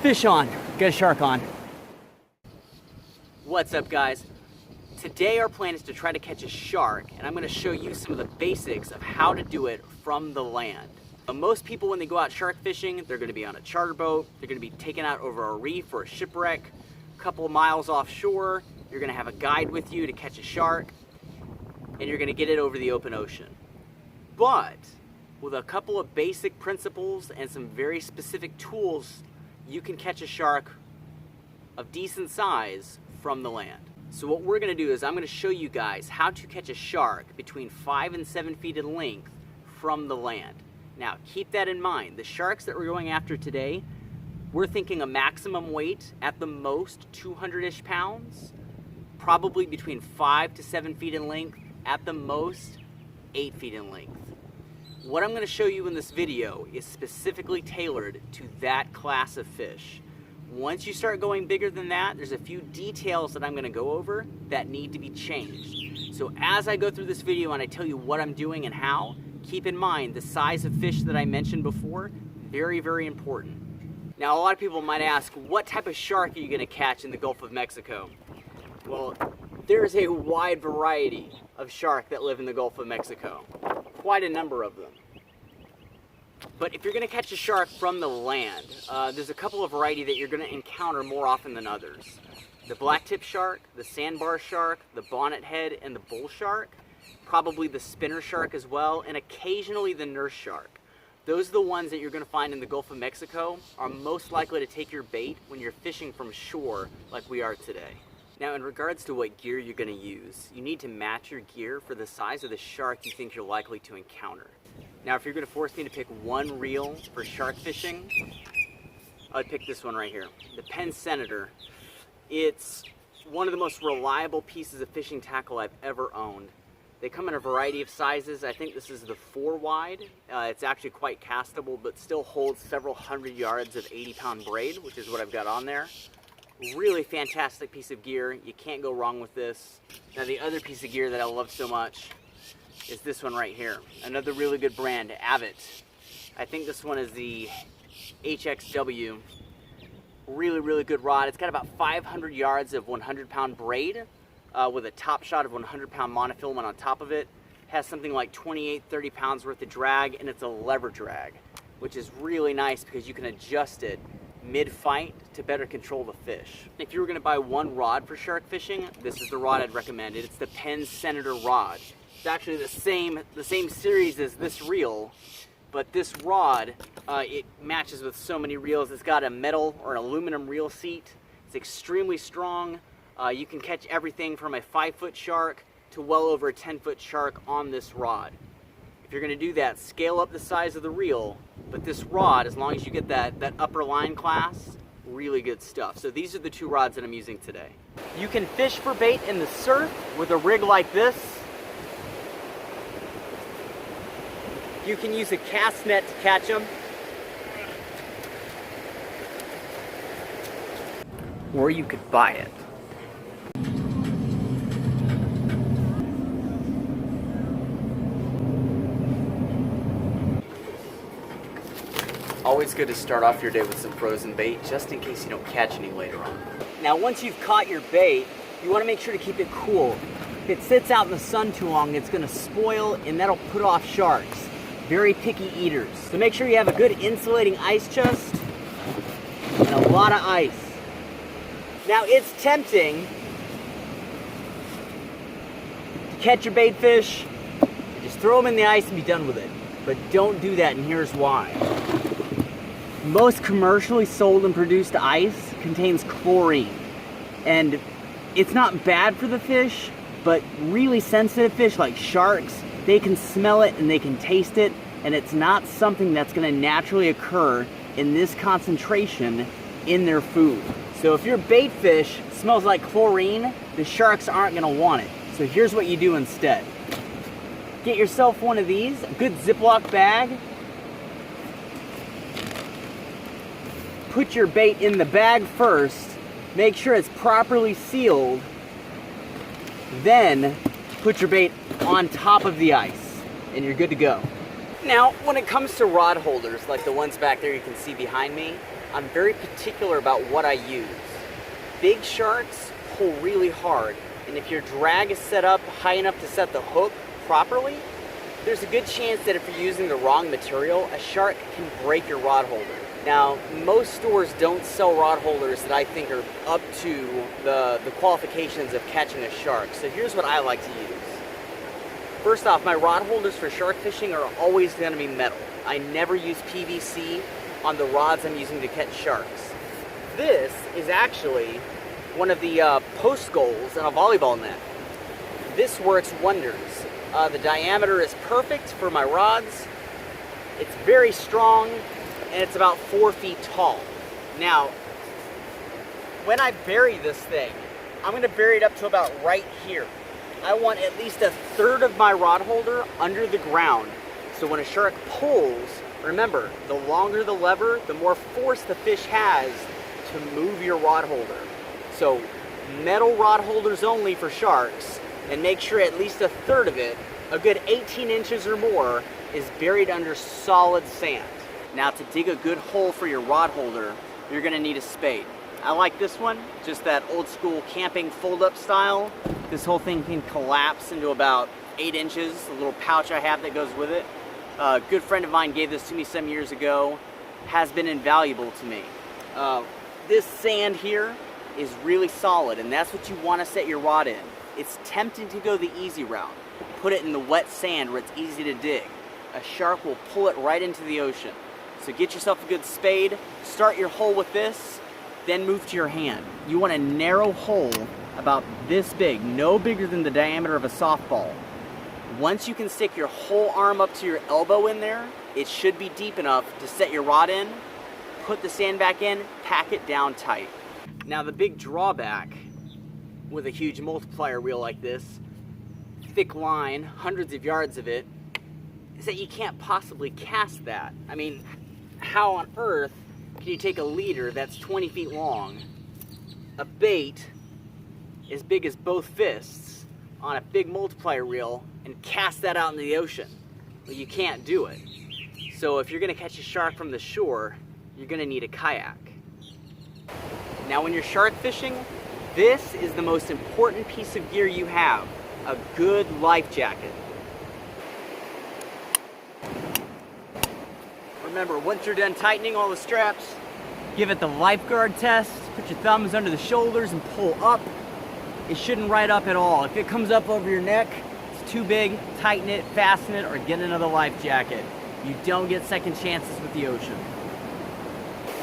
Fish on, get a shark on. What's up, guys? Today our plan is to try to catch a shark, and I'm going to show you some of the basics of how to do it from the land. Most people, when they go out shark fishing, they're going to be on a charter boat, they're going to be taken out over a reef or a shipwreck, a couple of miles offshore. You're going to have a guide with you to catch a shark, and you're going to get it over the open ocean. But with a couple of basic principles and some very specific tools, you can catch a shark of decent size from the land. So what we're going to do is I'm going to show you guys how to catch a shark between 5 and 7 feet in length from the land. Now keep that in mind. The sharks that we're going after today, we're thinking a maximum weight at the most 200-ish pounds, probably between 5 to 7 feet in length, at the most 8 feet in length. What I'm going to show you in this video is specifically tailored to that class of fish. Once you start going bigger than that, there's a few details that I'm going to go over that need to be changed. So as I go through this video and I tell you what I'm doing and how, keep in mind the size of fish that I mentioned before, very, very important. Now a lot of people might ask, what type of shark are you going to catch in the Gulf of Mexico? Well, there's a wide variety of shark that live in the Gulf of Mexico. Quite a number of them. But if you're going to catch a shark from the land, there's a couple of variety that you're going to encounter more often than others. The blacktip shark, the sandbar shark, the bonnethead, and the bull shark. Probably the spinner shark as well, and occasionally the nurse shark. Those are the ones that you're going to find in the Gulf of Mexico are most likely to take your bait when you're fishing from shore like we are today. Now in regards to what gear you're going to use, you need to match your gear for the size of the shark you think you're likely to encounter. Now if you're going to force me to pick one reel for shark fishing, I'd pick this one right here, the Penn Senator. It's one of the most reliable pieces of fishing tackle I've ever owned. They come in a variety of sizes. I think this is the 4 wide. It's actually quite castable, but still holds several hundred yards of 80-pound braid, which is what I've got on there. Really fantastic piece of gear. You can't go wrong with this. Now the other piece of gear that I love so much is this one right here. Another really good brand, Abbott. I think this one is the HXW. Really, really good rod. It's got about 500 yards of 100-pound braid. With a top shot of 100-pound monofilament on top of it. Has something like 28-30 pounds worth of drag, and it's a lever drag, which is really nice because you can adjust it mid-fight to better control the fish. If you were going to buy one rod for shark fishing, this is the rod I'd recommend. It's the Penn Senator rod. It's actually the same series as this reel, but this rod, it matches with so many reels. It's got a metal or an aluminum reel seat. It's extremely strong. You can catch everything from a 5-foot shark to well over a 10-foot shark on this rod. If you're going to do that, scale up the size of the reel, but this rod, as long as you get that upper line class, really good stuff. So these are the 2 rods that I'm using today. You can fish for bait in the surf with a rig like this. You can use a cast net to catch them. Or you could buy it. Always good to start off your day with some frozen bait, just in case you don't catch any later on. Now once you've caught your bait, you want to make sure to keep it cool. If it sits out in the sun too long, it's going to spoil and that'll put off sharks. Very picky eaters. So make sure you have a good insulating ice chest and a lot of ice. Now it's tempting to catch your bait fish, just throw them in the ice and be done with it. But don't do that, and here's why. Most commercially sold and produced ice contains chlorine, and it's not bad for the fish, but really sensitive fish like sharks, they can smell it and they can taste it, and it's not something that's going to naturally occur in this concentration in their food. So if your bait fish smells like chlorine, the sharks aren't going to want it. So here's what you do instead. Get yourself one of these, a good Ziploc bag. Put your bait in the bag first, make sure it's properly sealed, then put your bait on top of the ice, and you're good to go. Now, when it comes to rod holders, like the ones back there you can see behind me, I'm very particular about what I use. Big sharks pull really hard, and if your drag is set up high enough to set the hook properly, there's a good chance that if you're using the wrong material, a shark can break your rod holder. Now, most stores don't sell rod holders that I think are up to the qualifications of catching a shark. So here's what I like to use. First off, my rod holders for shark fishing are always going to be metal. I never use PVC on the rods I'm using to catch sharks. This is actually one of the post goals in a volleyball net. This works wonders. The diameter is perfect for my rods. It's very strong, and it's about 4 feet tall. Now, when I bury this thing, I'm going to bury it up to about right here. I want at least a third of my rod holder under the ground. So when a shark pulls, remember, the longer the lever, the more force the fish has to move your rod holder. So metal rod holders only for sharks, and make sure at least a third of it, a good 18 inches or more, is buried under solid sand. Now, to dig a good hole for your rod holder, you're gonna need a spade. I like this one, just that old school camping fold-up style. This whole thing can collapse into about 8 inches, a little pouch I have that goes with it. A good friend of mine gave this to me some years ago, has been invaluable to me. This sand here is really solid, and that's what you wanna set your rod in. It's tempting to go the easy route. Put it in the wet sand where it's easy to dig. A shark will pull it right into the ocean. So get yourself a good spade, start your hole with this, then move to your hand. You want a narrow hole about this big, no bigger than the diameter of a softball. Once you can stick your whole arm up to your elbow in there, it should be deep enough to set your rod in, put the sand back in, pack it down tight. Now, the big drawback with a huge multiplier reel like this, thick line, hundreds of yards of it, is that you can't possibly cast that. I mean, how on earth can you take a leader that's 20 feet long, a bait as big as both fists, on a big multiplier reel, and cast that out into the ocean? Well, you can't do it. So if you're gonna catch a shark from the shore, you're gonna need a kayak. Now, when you're shark fishing, this is the most important piece of gear you have, a good life jacket. Remember, once you're done tightening all the straps, give it the lifeguard test, put your thumbs under the shoulders and pull up. It shouldn't ride up at all. If it comes up over your neck, it's too big, tighten it, fasten it, or get another life jacket. You don't get second chances with the ocean.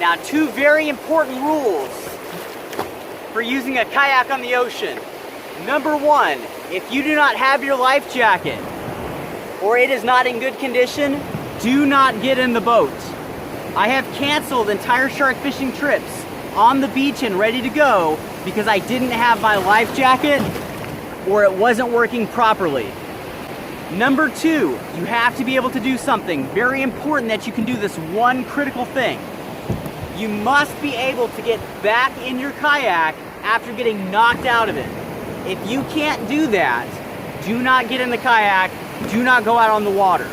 Now, 2 very important rules for using a kayak on the ocean. Number 1, if you do not have your life jacket, or it is not in good condition, do not get in the boat. I have canceled entire shark fishing trips on the beach and ready to go because I didn't have my life jacket or it wasn't working properly. Number 2, you have to be able to do something very important that you can do this one critical thing. You must be able to get back in your kayak after getting knocked out of it. If you can't do that, do not get in the kayak, do not go out on the water.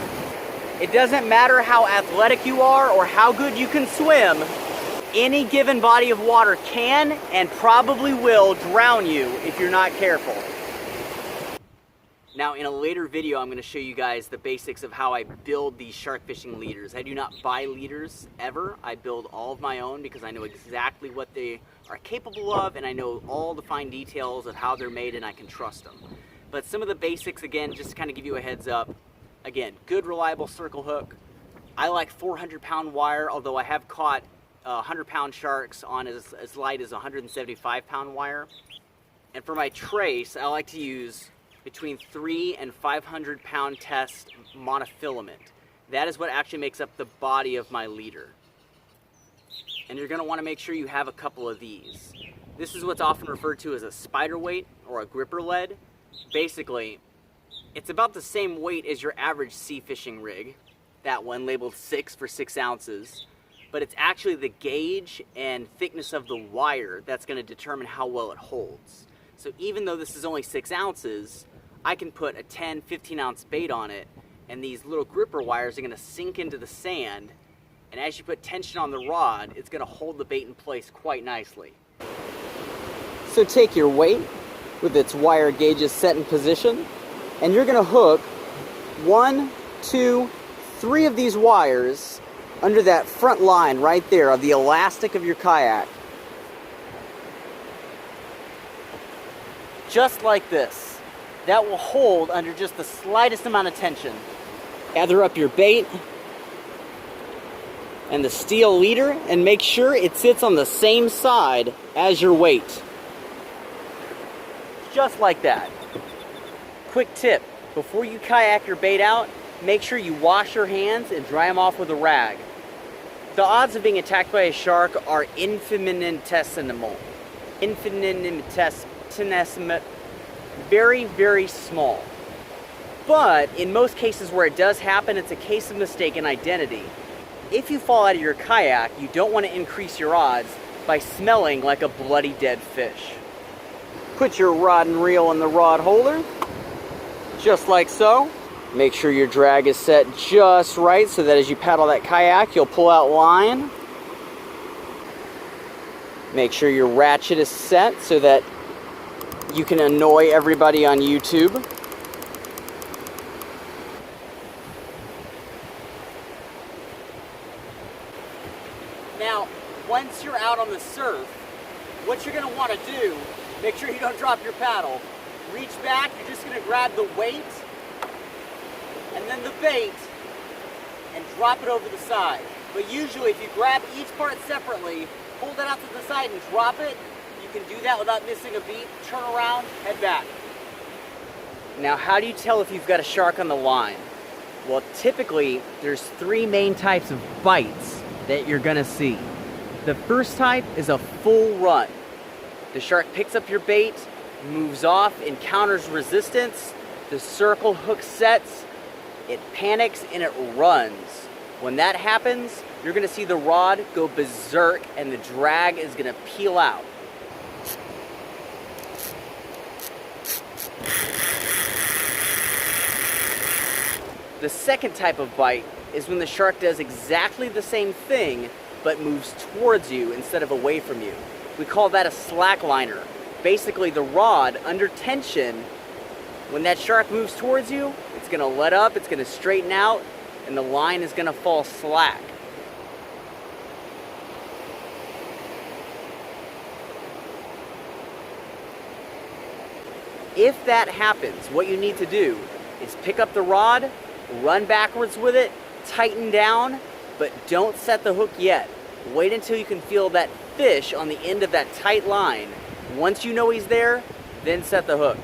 It doesn't matter how athletic you are or how good you can swim, any given body of water can and probably will drown you if you're not careful. Now, in a later video, I'm going to show you guys the basics of how I build these shark fishing leaders. I do not buy leaders ever. I build all of my own because I know exactly what they are capable of and I know all the fine details of how they're made and I can trust them. But some of the basics, again, just to kind of give you a heads up. Again, good reliable circle hook. I like 400-pound wire, although I have caught 100-pound sharks on as light as 175-pound wire. And for my trace, I like to use between 300 and 500-pound test monofilament. That is what actually makes up the body of my leader. And you're going to want to make sure you have a couple of these. This is what's often referred to as a spider weight or a gripper lead. Basically, it's about the same weight as your average sea fishing rig, that one labeled 6 for 6 ounces, but it's actually the gauge and thickness of the wire that's going to determine how well it holds. So even though this is only 6 ounces, I can put a 10-15 ounce bait on it, and these little gripper wires are going to sink into the sand And as you put tension on the rod, it's gonna hold the bait in place quite nicely. So take your weight with its wire gauges set in position, and you're gonna hook 1, 2, 3 of these wires under that front line right there of the elastic of your kayak. Just like this. That will hold under just the slightest amount of tension. Gather up your bait and the steel leader and make sure it sits on the same side as your weight. Just like that. Quick tip, before you kayak your bait out, make sure you wash your hands and dry them off with a rag. The odds of being attacked by a shark are infinitesimal. Infinitesimal. Very, very small. But in most cases where it does happen, it's a case of mistaken identity. If you fall out of your kayak, you don't want to increase your odds by smelling like a bloody dead fish. Put your rod and reel in the rod holder, just like so. Make sure your drag is set just right so that as you paddle that kayak, you'll pull out line. Make sure your ratchet is set so that you can annoy everybody on YouTube. Now, once you're out on the surf, what you're going to want to do, make sure you don't drop your paddle. Reach back, you're just going to grab the weight and then the bait and drop it over the side. But usually if you grab each part separately, hold it out to the side and drop it, you can do that without missing a beat. Turn around, head back. Now, how do you tell if you've got a shark on the line? Well, typically, there's 3 main types of bites that you're gonna see. The first type is a full run. The shark picks up your bait, moves off, encounters resistance, the circle hook sets, it panics, and it runs. When that happens, you're gonna see the rod go berserk and the drag is gonna peel out. The second type of bite is when the shark does exactly the same thing but moves towards you instead of away from you. We call that a slackliner. Basically, the rod under tension, when that shark moves towards you, it's gonna let up, it's gonna straighten out, and the line is gonna fall slack. If that happens, what you need to do is pick up the rod, run backwards with it, tighten down, but don't set the hook yet. Wait until you can feel that fish on the end of that tight line. Once you know he's there, then set the hook.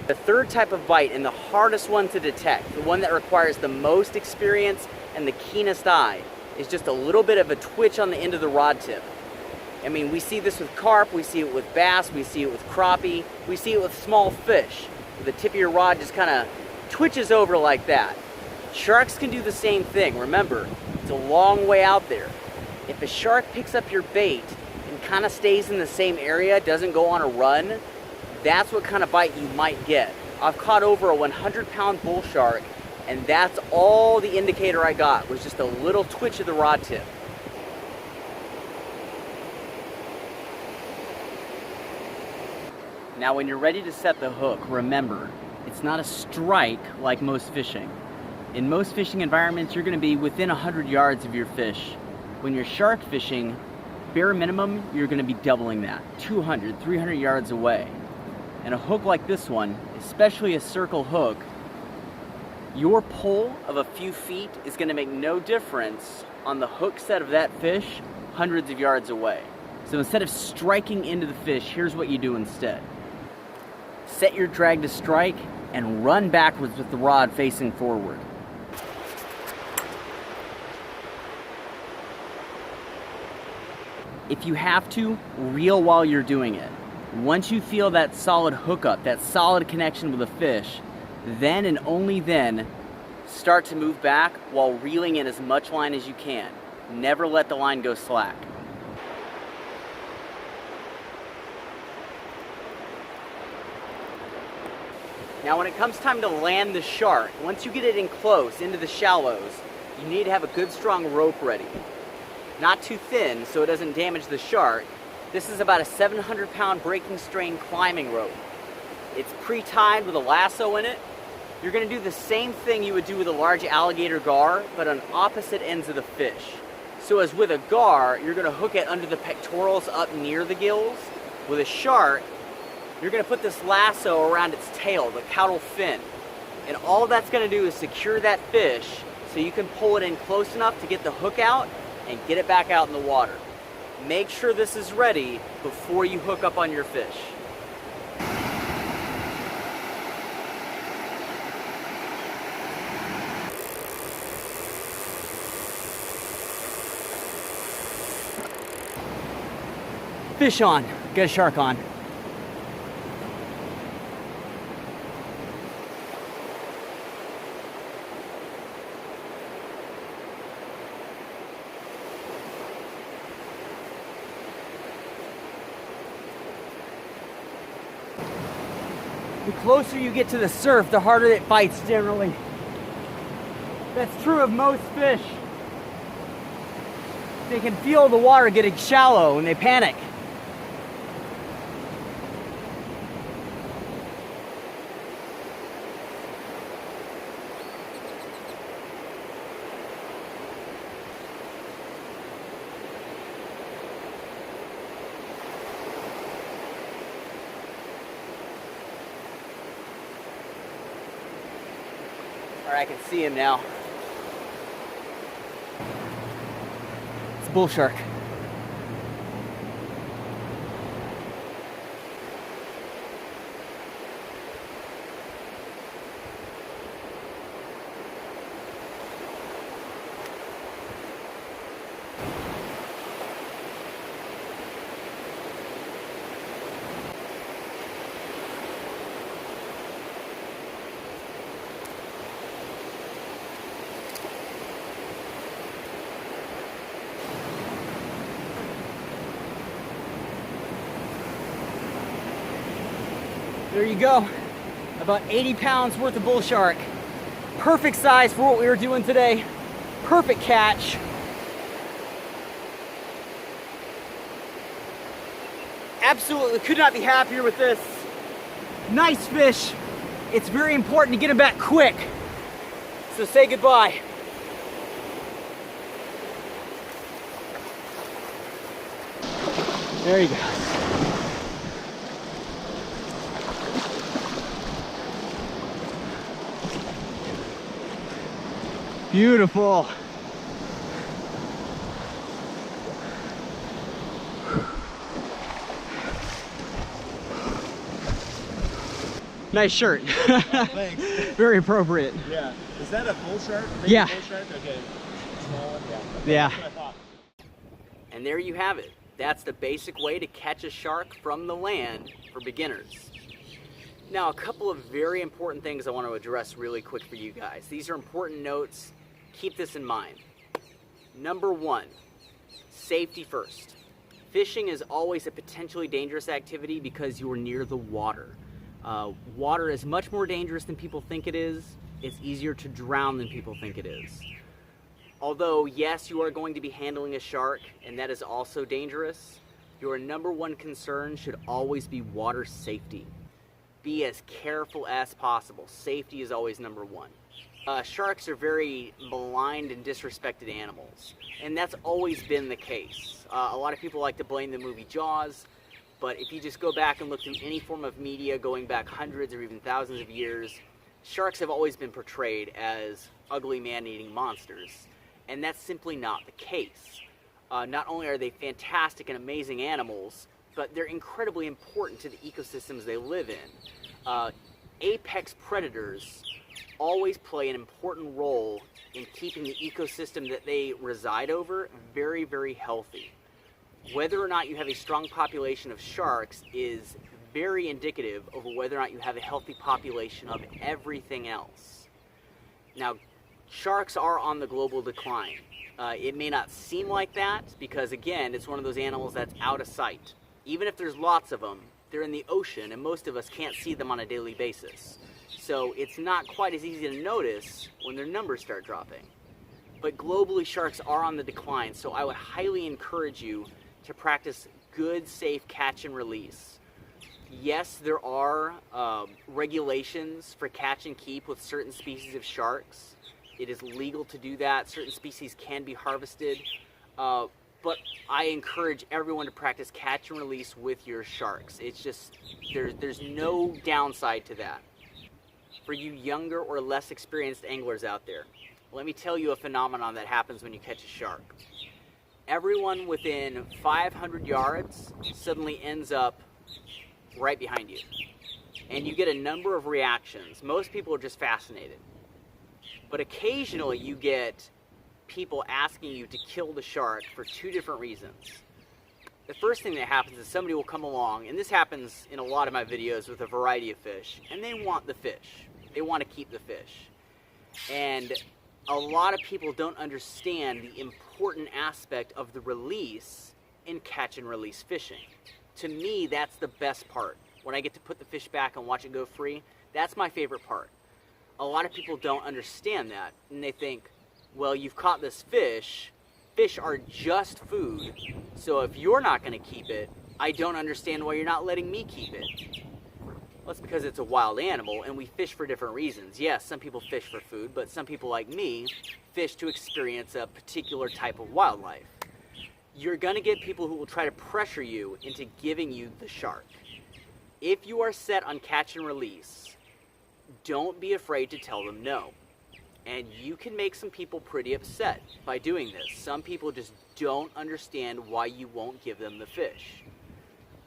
The third type of bite, and the hardest one to detect, the one that requires the most experience and the keenest eye, is just a little bit of a twitch on the end of the rod tip. I mean, we see this with carp, we see it with bass, we see it with crappie, we see it with small fish. The tip of your rod just kind of twitches over like that. Sharks can do the same thing. Remember, it's a long way out there. If a shark picks up your bait and kind of stays in the same area, doesn't go on a run, that's what kind of bite you might get. I've caught over a 100-pound bull shark, and that's all the indicator I got, was just a little twitch of the rod tip. Now, when you're ready to set the hook, remember, it's not a strike like most fishing. In most fishing environments, you're going to be within 100 yards of your fish. When you're shark fishing, bare minimum, you're going to be doubling that, 200, 300 yards away. And a hook like this one, especially a circle hook, your pull of a few feet is going to make no difference on the hook set of that fish hundreds of yards away. So instead of striking into the fish, here's what you do instead. Set your drag to strike and run backwards with the rod facing forward. If you have to, reel while you're doing it. Once you feel that solid hookup, that solid connection with a fish, then and only then, start to move back while reeling in as much line as you can. Never let the line go slack. Now when it comes time to land the shark, once you get it in close into the shallows, you need to have a good strong rope ready. not too thin so it doesn't damage the shark. This is about a 700-pound breaking strain climbing rope. It's pre-tied with a lasso in it. You're going to do the same thing you would do with a large alligator gar, but on opposite ends of the fish. So as with a gar, you're going to hook it under the pectorals up near the gills. With a shark, you're going to put this lasso around its tail, the caudal fin. And all that's going to do is secure that fish so you can pull it in close enough to get the hook out and get it back out in the water. Make sure this is ready before you hook up on your fish. Fish on, get a shark on. The closer you get to the surf, the harder it bites generally. That's true of most fish. They can feel the water getting shallow and they panic. All right, I can see him now. It's a bull shark. There you go, about 80 pounds worth of bull shark. Perfect size for what we were doing today. Perfect catch. Absolutely could not be happier with this. Nice fish. It's very important to get him back quick. So say goodbye. There you go. Beautiful. Nice shirt. Thanks. Very appropriate. Yeah. Is that a bull shark? Yeah. Bull shark? Okay. Small one? Yeah. Yeah. That's what I thought. And there you have it. That's the basic way to catch a shark from the land for beginners. Now, a couple of very important things I want to address really quick for you guys. These are important notes. Keep this in mind. Number one, safety first. Fishing is always a potentially dangerous activity because you are near the water. Water is much more dangerous than people think it is. It's easier to drown than people think it is. Although, yes, you are going to be handling a shark, and that is also dangerous, your number one concern should always be water safety. Be as careful as possible. Safety is always number one. Sharks are very maligned and disrespected animals, and that's always been the case. A lot of people like to blame the movie Jaws, but if you just go back and look through any form of media going back hundreds or even thousands of years, sharks have always been portrayed as ugly man-eating monsters, and that's simply not the case. Not only are they fantastic and amazing animals, but they're incredibly important to the ecosystems they live in. Apex predators always play an important role in keeping the ecosystem that they reside over very, very healthy. Whether or not you have a strong population of sharks is very indicative of whether or not you have a healthy population of everything else. Now, sharks are on the global decline. It may not seem like that because, again, it's one of those animals that's out of sight. Even if there's lots of them, they're in the ocean and most of us can't see them on a daily basis. So it's not quite as easy to notice when their numbers start dropping. but globally sharks are on the decline, so I would highly encourage you to practice good, safe catch and release. Yes, there are regulations for catch and keep with certain species of sharks. It is legal to do that. Certain species can be harvested, but I encourage everyone to practice catch and release with your sharks. It's just, there's no downside to that. For you younger or less experienced anglers out there, let me tell you a phenomenon that happens when you catch a shark. Everyone within 500 yards suddenly ends up right behind you. And you get a number of reactions. Most people are just fascinated. But occasionally you get people asking you to kill the shark for two different reasons. The first thing that happens is somebody will come along, and this happens in a lot of my videos with a variety of fish, and they want the fish. They want to keep the fish. And a lot of people don't understand the important aspect of the release in catch and release fishing. To me, that's the best part. When I get to put the fish back and watch it go free, that's my favorite part. A lot of people don't understand that, and they think, well, you've caught this fish. Fish are just food, so if you're not going to keep it, I don't understand why you're not letting me keep it. Well, that's because it's a wild animal, and we fish for different reasons. Yes, some people fish for food, but some people like me fish to experience a particular type of wildlife. You're going to get people who will try to pressure you into giving you the shark. If you are set on catch and release, don't be afraid to tell them no. And you can make some people pretty upset by doing this. Some people just don't understand why you won't give them the fish.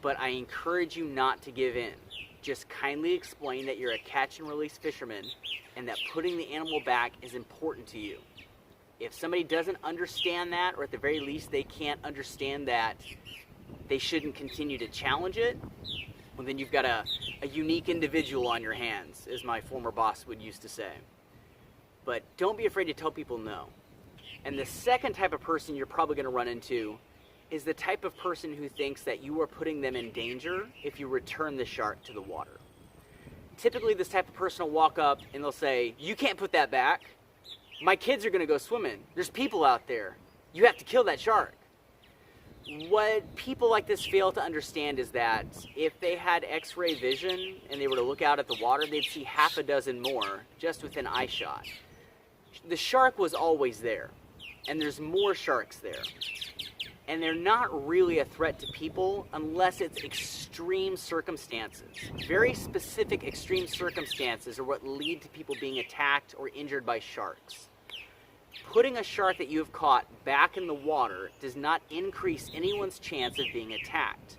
But I encourage you not to give in. Just kindly explain that you're a catch and release fisherman and that putting the animal back is important to you. If somebody doesn't understand that, or at the very least they can't understand that they shouldn't continue to challenge it, well, then you've got a unique individual on your hands, as my former boss would used to say. But don't be afraid to tell people no. And the second type of person you're probably going to run into is the type of person who thinks that you are putting them in danger if you return the shark to the water. Typically, this type of person will walk up and they'll say, "You can't put that back. My kids are going to go swimming. There's people out there. You have to kill that shark." What people like this fail to understand is that if they had X-ray vision and they were to look out at the water, they'd see half a dozen more just within eye shot. The shark was always there, and there's more sharks there. And they're not really a threat to people unless it's extreme circumstances. Very specific extreme circumstances are what lead to people being attacked or injured by sharks. Putting a shark that you have caught back in the water does not increase anyone's chance of being attacked.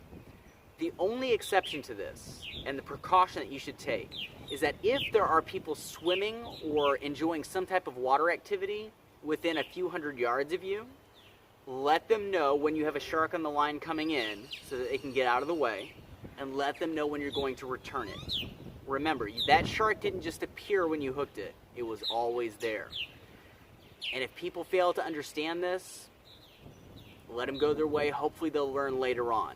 The only exception to this, and the precaution that you should take, is that if there are people swimming or enjoying some type of water activity within a few hundred yards of you, let them know when you have a shark on the line coming in so that they can get out of the way, and let them know when you're going to return it. Remember, that shark didn't just appear when you hooked it. It was always there. And if people fail to understand this, let them go their way. Hopefully they'll learn later on.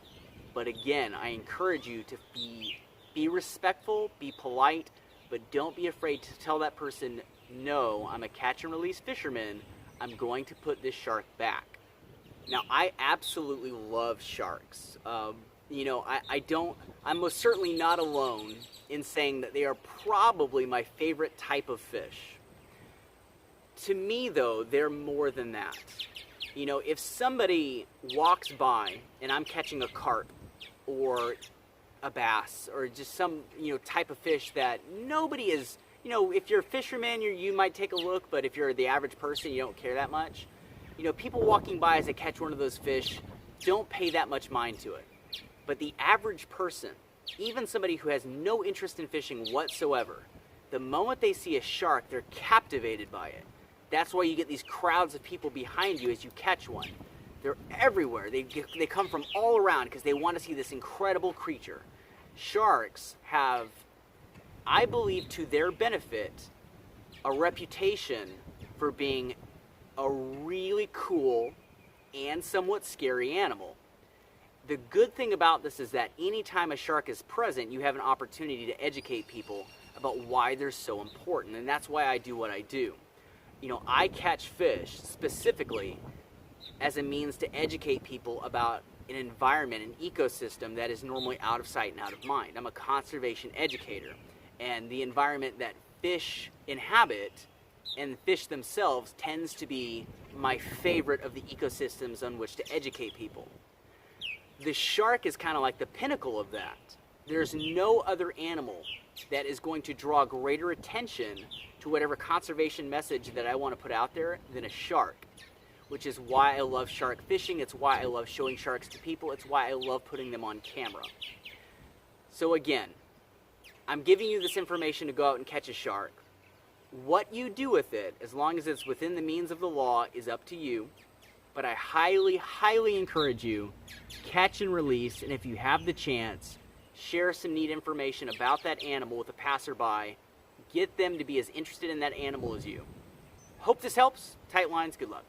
But again, I encourage you to be respectful, be polite, but don't be afraid to tell that person, "No, I'm a catch and release fisherman. I'm going to put this shark back." Now, I absolutely love sharks. I'm most certainly not alone in saying that they are probably my favorite type of fish. To me, though, they're more than that. If somebody walks by and I'm catching a carp or a bass or just some, type of fish that nobody is, if you're a fisherman, you might take a look, but if you're the average person, you don't care that much. People walking by as they catch one of those fish don't pay that much mind to it. But the average person, even somebody who has no interest in fishing whatsoever, the moment they see a shark, they're captivated by it. That's why you get these crowds of people behind you as you catch one. They're everywhere. They come from all around because they want to see this incredible creature. Sharks have, I believe to their benefit, a reputation for being a really cool and somewhat scary animal. The good thing about this is that anytime a shark is present, you have an opportunity to educate people about why they're so important, and that's why I do what I do. You know, I catch fish specifically as a means to educate people about an environment, an ecosystem that is normally out of sight and out of mind. I'm a conservation educator, and the environment that fish inhabit and fish themselves tends to be my favorite of the ecosystems on which to educate people. The shark is kind of like the pinnacle of that. There's no other animal that is going to draw greater attention to whatever conservation message that I want to put out there than a shark, which is why I love shark fishing. It's why I love showing sharks to people. It's why I love putting them on camera. So again, I'm giving you this information to go out and catch a shark. What you do with it, as long as it's within the means of the law, is up to you. But I highly, highly encourage you, catch and release, and if you have the chance, share some neat information about that animal with a passerby. Get them to be as interested in that animal as you. Hope this helps. Tight lines, good luck.